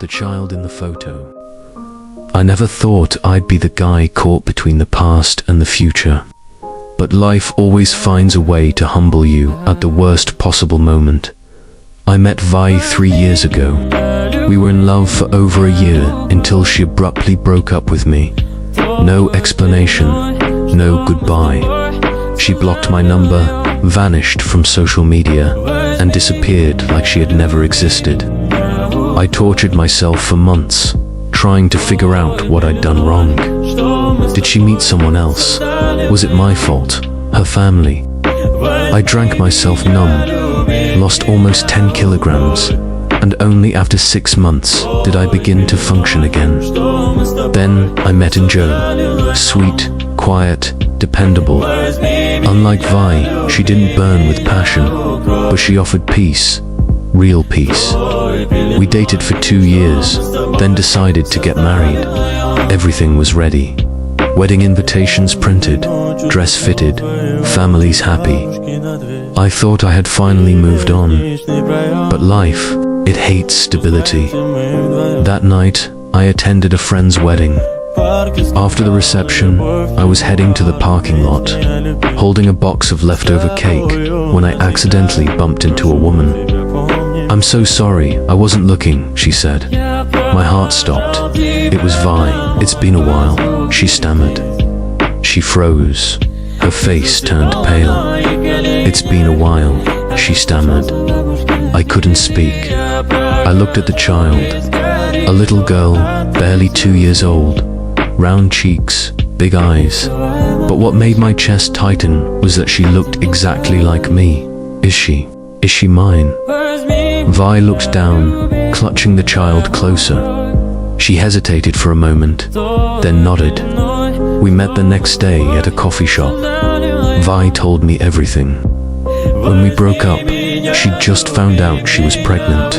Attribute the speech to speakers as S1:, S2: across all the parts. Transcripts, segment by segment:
S1: the child in the photo. I never thought I'd be the guy caught between the past and the future. But life always finds a way to humble you at the worst possible moment. I met Vi 3 years ago. We were in love for over a year until she abruptly broke up with me. No explanation, no goodbye. She blocked my number, vanished from social media, and disappeared like she had never existed. I tortured myself for months, trying to figure out what I'd done wrong. Did she meet someone else? Was it my fault? Her family? I drank myself numb, lost almost 10 kilograms, and only after 6 months did I begin to function again. Then I met Jo. Sweet, quiet, dependable. Unlike Vi, she didn't burn with passion, but she offered peace, real peace. We dated for 2 years, then decided to get married. Everything was ready. Wedding invitations printed, dress fitted, families happy. I thought I had finally moved on, but life, it hates stability. That night, I attended a friend's wedding. After the reception, I was heading to the parking lot, holding a box of leftover cake, when I accidentally bumped into a woman. "I'm so sorry, I wasn't looking," she said. My heart stopped. It was Vi. "It's been a while," she stammered. She froze. Her face turned pale. "It's been a while," she stammered. I couldn't speak. I looked at the child. A little girl, barely 2 years old. Round cheeks, big eyes. But what made my chest tighten was that she looked exactly like me. Is she mine? Vi looked down, clutching the child closer. She hesitated for a moment, then nodded. We met the next day at a coffee shop. Vi told me everything. When we broke up, she'd just found out she was pregnant.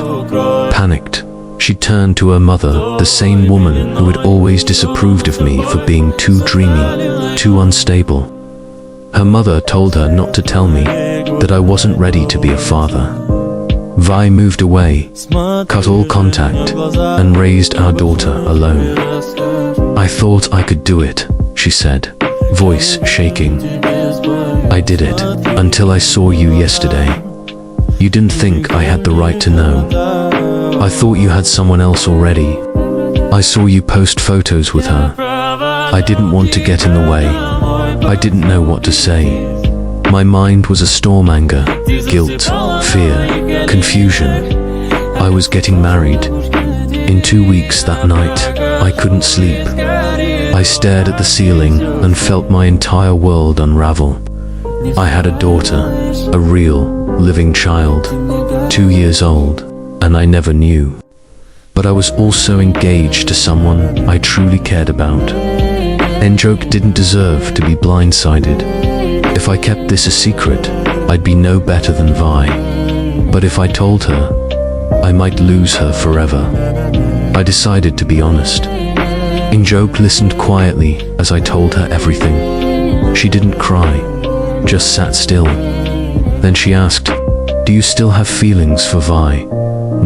S1: Panicked, she turned to her mother, the same woman who had always disapproved of me for being too dreamy, too unstable. Her mother told her not to tell me, that I wasn't ready to be a father. Vi moved away, cut all contact, and raised our daughter alone. "I thought I could do it," she said, voice shaking. "I did it, until I saw you yesterday. You didn't think I had the right to know. I thought you had someone else already. I saw you post photos with her. I didn't want to get in the way. I didn't know what to say. My mind was a storm: anger, guilt, fear, confusion. I was getting married. In 2 weeks that night, I couldn't sleep. I stared at the ceiling and felt my entire world unravel. I had a daughter, a real, living child, 2 years old, and I never knew. But I was also engaged to someone I truly cared about. Jo didn't deserve to be blindsided. If I kept this a secret, I'd be no better than Vi. But if I told her, I might lose her forever. I decided to be honest. Jo listened quietly as I told her everything. She didn't cry, just sat still. Then she asked, "Do you still have feelings for Vi?"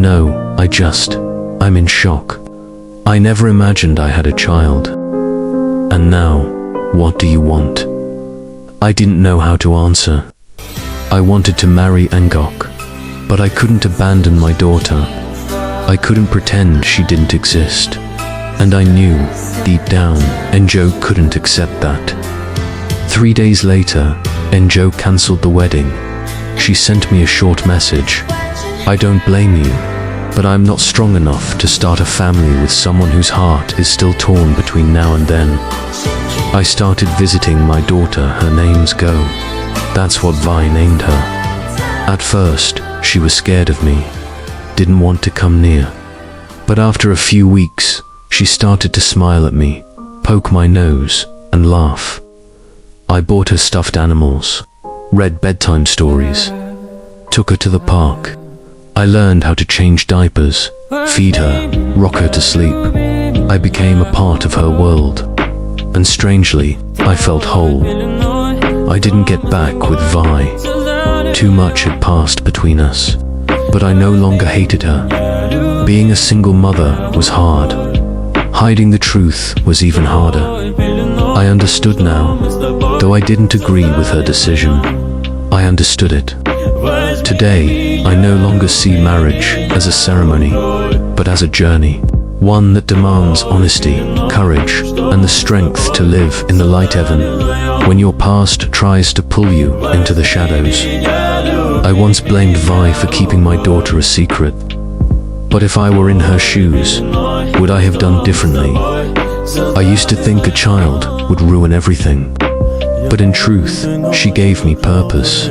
S1: "No, I'm in shock. I never imagined I had a child. And now, what do you want?" I didn't know how to answer. I wanted to marry Ngok, but I couldn't abandon my daughter. I couldn't pretend she didn't exist. And I knew, deep down, Jo couldn't accept that. 3 days later, Jo cancelled the wedding. She sent me a short message. "I don't blame you, but I'm not strong enough to start a family with someone whose heart is still torn between now and then." I started visiting my daughter. Her name's Go. That's what Vi named her. At first, she was scared of me, didn't want to come near. But after a few weeks, she started to smile at me, poke my nose, and laugh. I bought her stuffed animals, read bedtime stories, took her to the park. I learned how to change diapers, feed her, rock her to sleep. I became a part of her world. And strangely, I felt whole. I didn't get back with Vi. Too much had passed between us. But I no longer hated her. Being a single mother was hard. Hiding the truth was even harder. I understood now, though I didn't agree with her decision. I understood it. Today, I no longer see marriage as a ceremony, but as a journey. One that demands honesty, courage, and the strength to live in the light even when your past tries to pull you into the shadows. I once blamed Vi for keeping my daughter a secret. But if I were in her shoes, would I have done differently? I used to think a child would ruin everything. But in truth, she gave me purpose.